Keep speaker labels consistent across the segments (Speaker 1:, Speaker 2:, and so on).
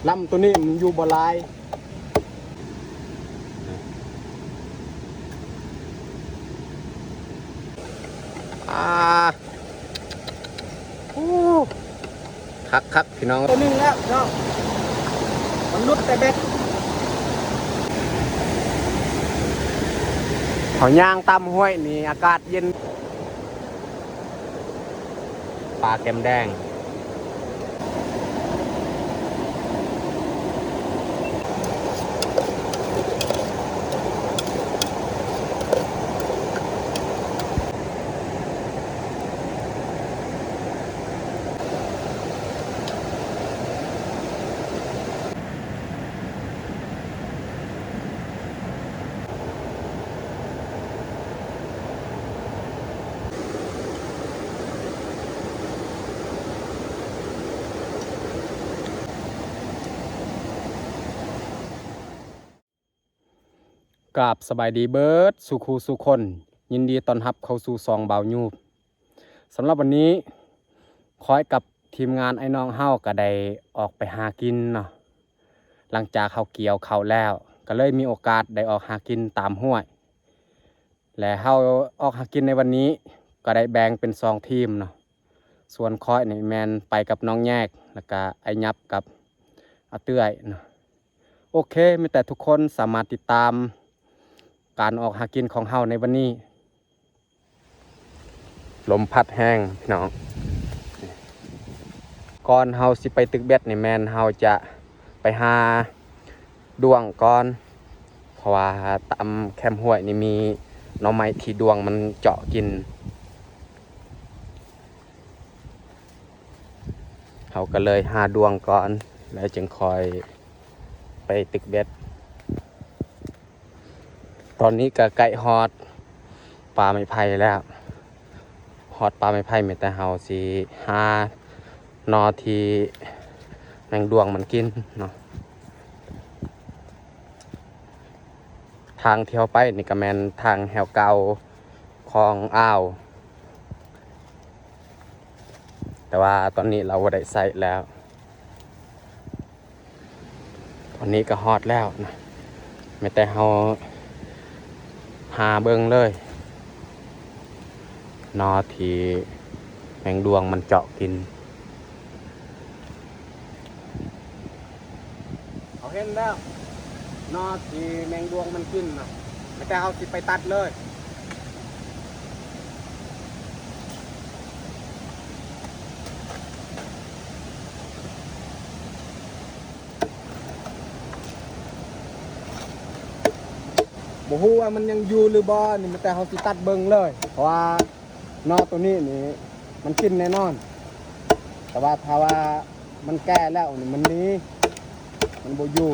Speaker 1: ลำตัวนี้มันอยู่บ่ลายคักพี่น้องตัวนึงแล้วเนาะมันลุดแต่เบ็ดเขาย่างตำห้วยนี่อากาศเย็นปลาแก้มแดงกราบสบายดีเบิร์ดสุขูสุคนยินดีต้อนรับเข้าสู่ซองเบายูบสำหรับวันนี้คอยกับทีมงานไอ้น้องเฮาก็ได้ออกไปหากินเนาะหลังจากเขาเกี่ยวเขาแล้วก็เลยมีโอกาสได้ออกหากินตามห้วยและเฮาออกหากินในวันนี้ก็ได้แบ่งเป็น2ทีมเนาะส่วนคอยในแมนไปกับน้องแยกแล้วก็ไอ้ยับกับอาเตื้อยเนาะโอเคมีแต่ทุกคนสามารถติดตามการออกหากินของเฮาในวันนี้ลมพัดแห้งพี่น้องก่อนเฮาสิไปตึกเบ็ดนี่แมนเฮาจะไปหาดวงก่อนเพราะว่าตามแคมห้วยนี่มีหน่อไม้ที่ดวงมันเจาะกินเฮาก็เลยหาดวงก่อนแล้วจึงคอยไปตึกเบ็ดตอนนี้ก็ใกล้ฮอดปลาไม้ไผ่แล้วฮอดปลาไม้ไผ่มีแต่เฮาสิหานอที่แมงดวงมันกินเนาะทางเที่ยวไปนี่ก็แม่นทางแหวเก่าคลองอ่าวแต่ว่าตอนนี้เราได้ใส่แล้วตอนนี้ก็ฮอดแล้วนะมีแต่เฮาหาเบิ่งเลยนอที่แมงดวงมันเจาะกินเอาเห็นแล้วนอที่แมงดวงมันกินนะไม่แต่เอาสิไปตัดเลยบ่ฮู้ว่ามันยังอยู่หรือบ่นี่มันแต่เขาสิตัดเบิ่งเลยเพราะว่านอตัวนี้นี่มันกินแน่นอนแต่ว่าถ้าว่ามันแก่แล้วนี่มันนี้มันบ่อยู่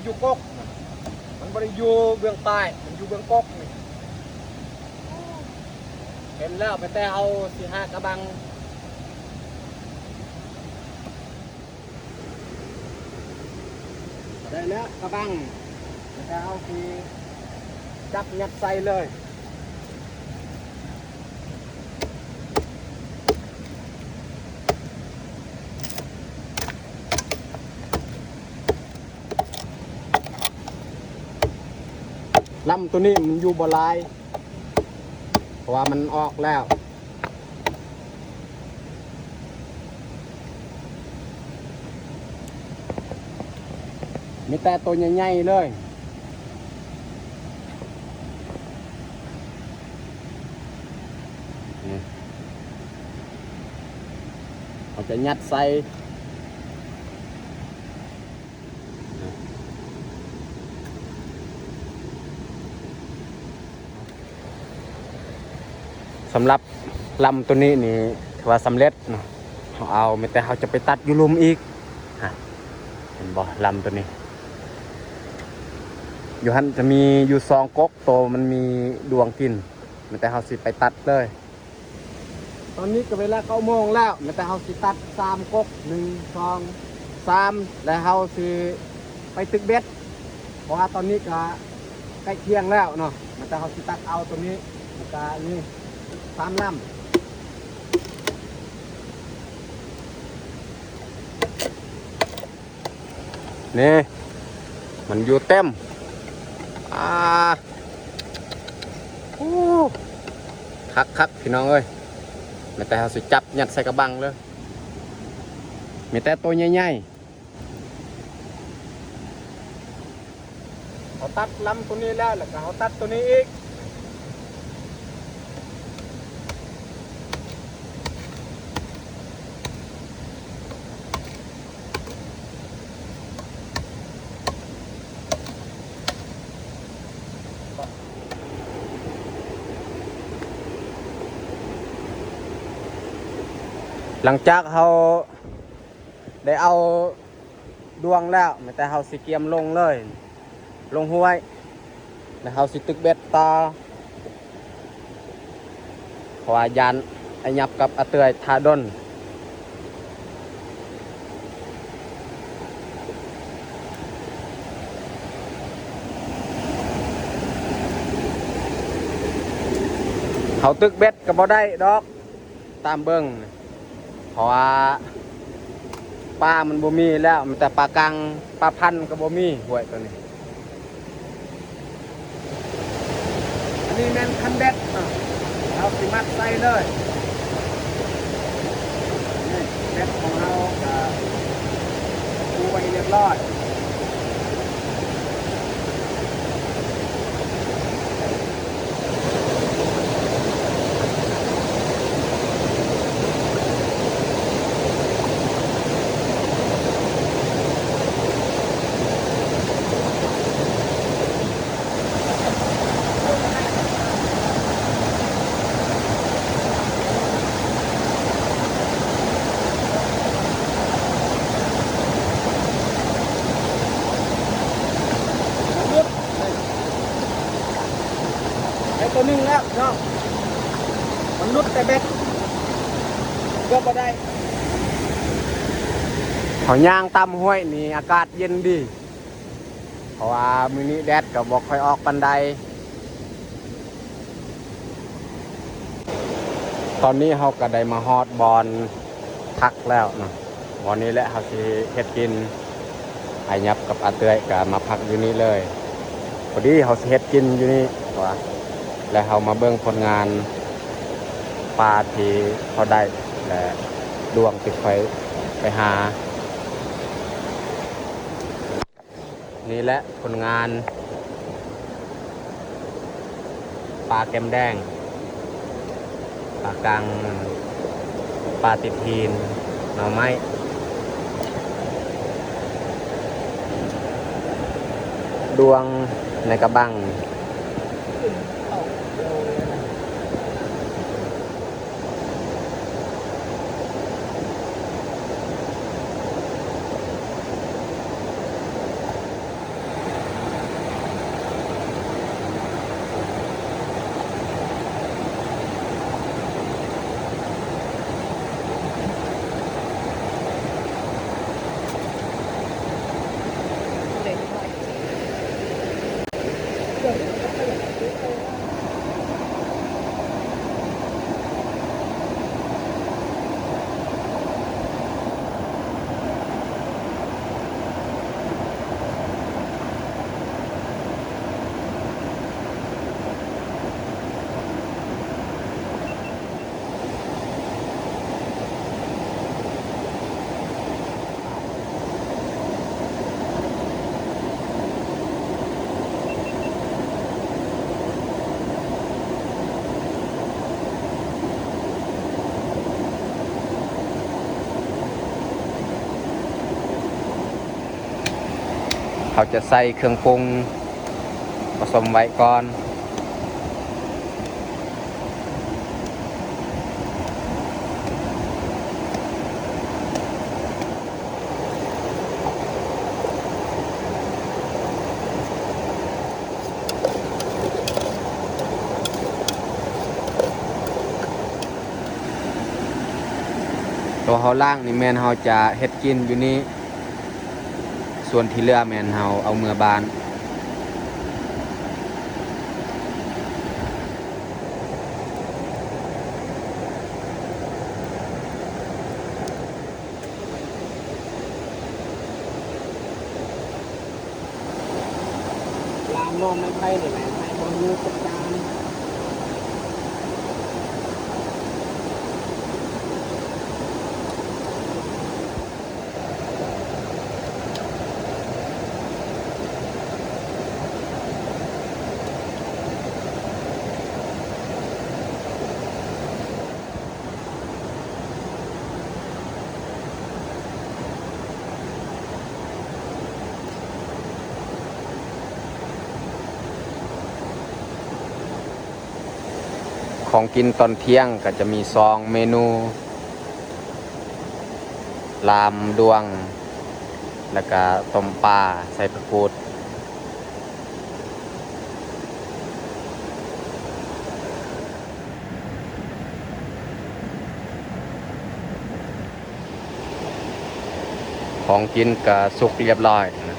Speaker 1: อยู่กกมันบริอยู่เบื้องใต้มันอยู่เบื้องกกนี่เห็นแล้วไปแต่เอาสิหากระบังได้แล้วกระบังไปแต่เอาสิจับยัดใส่เลยลำตัวนี้มันอยู่บ่ลายเพราะว่ามันออกแล้วมีแต่ตัวใหญ่ๆเลยเราจะยัดใส่สำหรับลำตัวนี้นี่ถือว่าสำเร็จเนาะเอาไม่แต่เขาจะไปตัดยูรุมอีกเห็นบ่ลำตัวนี้อยู่หันจะมีอยู่2 ก๊กโตมันมีดวงกิน มันแต่เฮาสิไปตัดเลยตอนนี้ก็เวลา9 โมงแล้วมันแต่เฮาสิตัด3 กก1 2 3แล้วเฮาสิไปตึกเบ็ดเพราะว่าตอนนี้ก็ใกล้เที่ยงแล้วเนาะมันแต่เฮาสิตัดเอาตัวนี้มันก็นี่3 ลำนี่มันอยู่เต็มโอ้คักพี่น้องเอ้ยไม่แต่เขาสิจับยัดใส่กระบังเลยมีแต่ตัวใหญ่ๆเขาตัดลำตัวนี้แล้วก็เขาตัดตัวนี้อีกหลังจากเขาได้เอาดวงแล้วแต่เขาสิเกียมลงเลยลงห้วยแล้วเขาสิตึกเบ็ดต่อเพราะว่ายันไอยับกับอาเตยทาดนเขาตึกเบ็ดก็บ่ได้ดอกตามเบิ้งเพราะว่าปลามันบ่มีแล้วมันแต่ปลากังปลาพันก็บ่มีหวยตัวนี้อันนี้แม่นคันเบ็ดเราสิมัดใส่เลยนี่เบ็ดของเราปูไว้เรียบร้อยตัวนึงแล้วเนาะมันนุดแต่เบ็ดก็บ่ได้เขาย่างตามห้วยนี่อากาศเย็นดีเพราะว่ามื้อนี้แดดก็บ่ค่อยออกปานใดตอนนี้เฮาก็ได้มาฮอดบอนพักแล้วเนาะบอนนี้แหละเฮาสิเฮ็ดกินไอ้ยับกับอาเตยก็มาพักอยู่นี่เลยพอดีเฮาสิเฮ็ดกินอยู่นี่ว่าและเฮามาเบิ่งผลงานปลาที่เขาได้และดวงติดไปหานี่แหละผลงานปลาแก้มแดงปลากังปลาติดทีนหน่อไม้ดวงในกระบังเขาจะใส่เครื่องปรุงผสมไว้ก่อน ตัวเฮาล่างนี่แม่นเฮาจะเฮ็ดกินอยู่นี่ส่วนที่เหลือแม่นเฮาเอาเมื่อบ้าน
Speaker 2: ลามนอนไม่ไปเลยแม่ไม่บอลยูจัดการ
Speaker 1: ของกินตอนเที่ยงก็จะมี2เมนูลามดวงแล้วก็ต้มปลาใส่ผักกูดของกินก็สุกเรียบร้อยนะ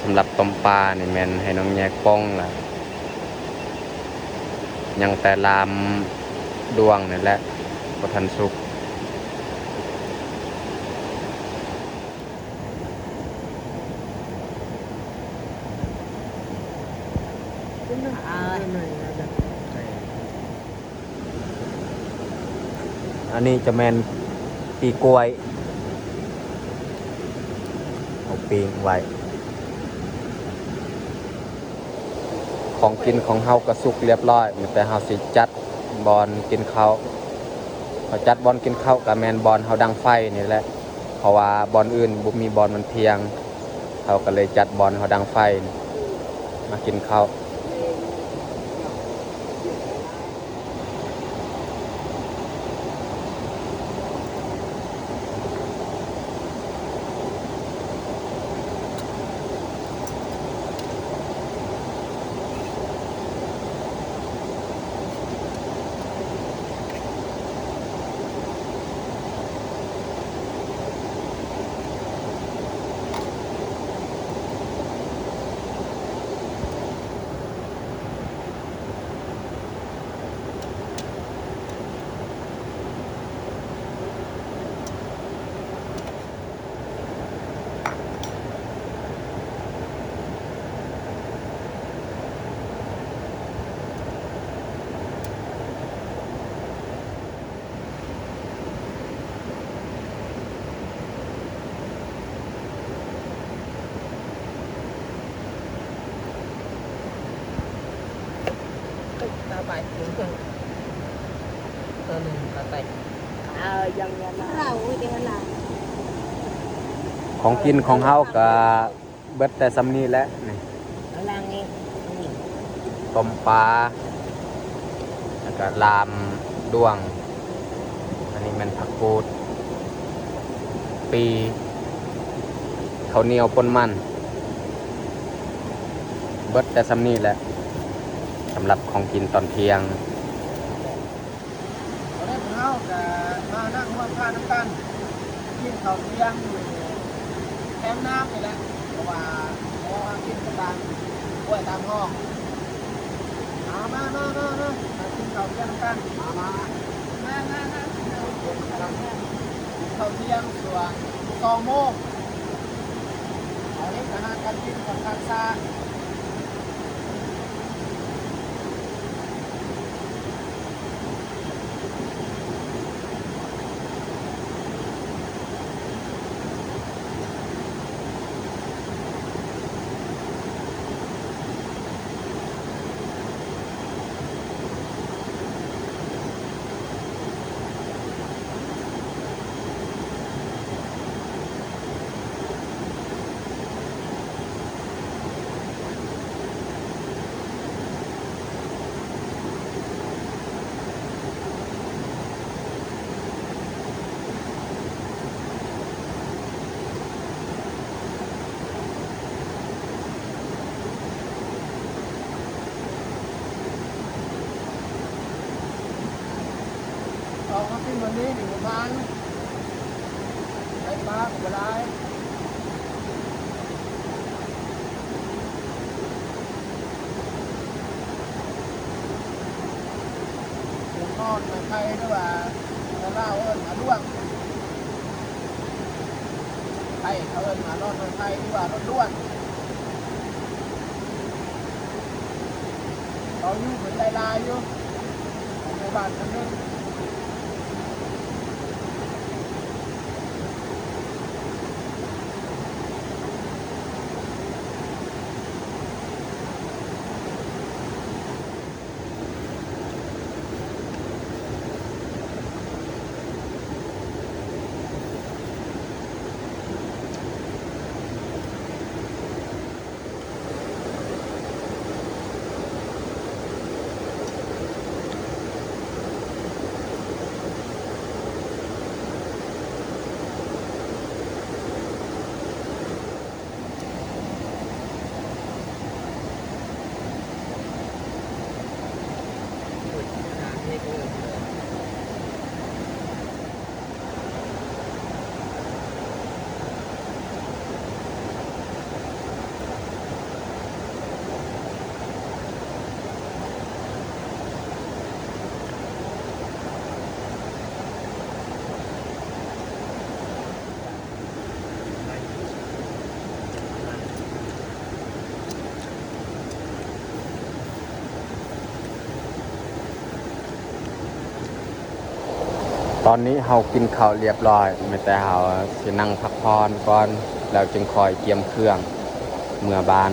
Speaker 1: สำหรับต้มปลานี่แม่นให้น้องแยกป้องล่ะยังแต่ลามดวงนี่แหละบ่ทันสุกอันนี้จะแม่นปีกล้วยเอาปีงไว้ของกินของเฮาก็สุกเรียบร้อยแต่เฮาสิจัดบอนกินข้าวพอจัดบอนกินข้าวก็แม่นบอนเฮาดังไฟนี่แหละเพราะว่าบอนอื่นบ่มีบอนมันเพียงเฮาก็เลยจัดบอนเฮาดังไฟมากินข้าว
Speaker 2: ไปถึงตัวหนึ่งก็ไปยังเราเดี๋ยวเรา
Speaker 1: ของกินของเฮาก็เบิดแต่ซ้ำนี้แหละนี่
Speaker 2: ล่างนี้
Speaker 1: ต้มปลาแล้วก็ลามดวงอันนี้มันผักกูดปีข้าวเหนียวป่นมันเบิดแต่ซ้ำนี้แหละสำหรับของกินตอนเที่ยง
Speaker 2: ตอนนี้ผมเอาแต่มานั่งร่วมทานน้ำกันกินข้าวเที่ยงแคมน้ำนี่แหละเพราะว่ากินกันกล้วยตามห้องมากินข้าวเที่ยงกันมาข้าวเที่ยงส่วน2 โมงเอาเล็กอาหารการกินของทางซา วันนี้หนึ่งพันไฟฟ้าก็ไม่ได้นอนไม่ใครด้วยว่าจะเล่ามาล่วงใครเขามานอนไม่ใครดีกว่ารถล่วงเขาอยู่เหมือนลายอยู่ในบ้านนั่นเอง
Speaker 1: ตอนนี้เฮากินข้าวเรียบร้อยไม่แต่เฮาสินั่งพักผ่อนก่อนแล้วจึงคอยเตรียมเครื่องเมื่อบ้าน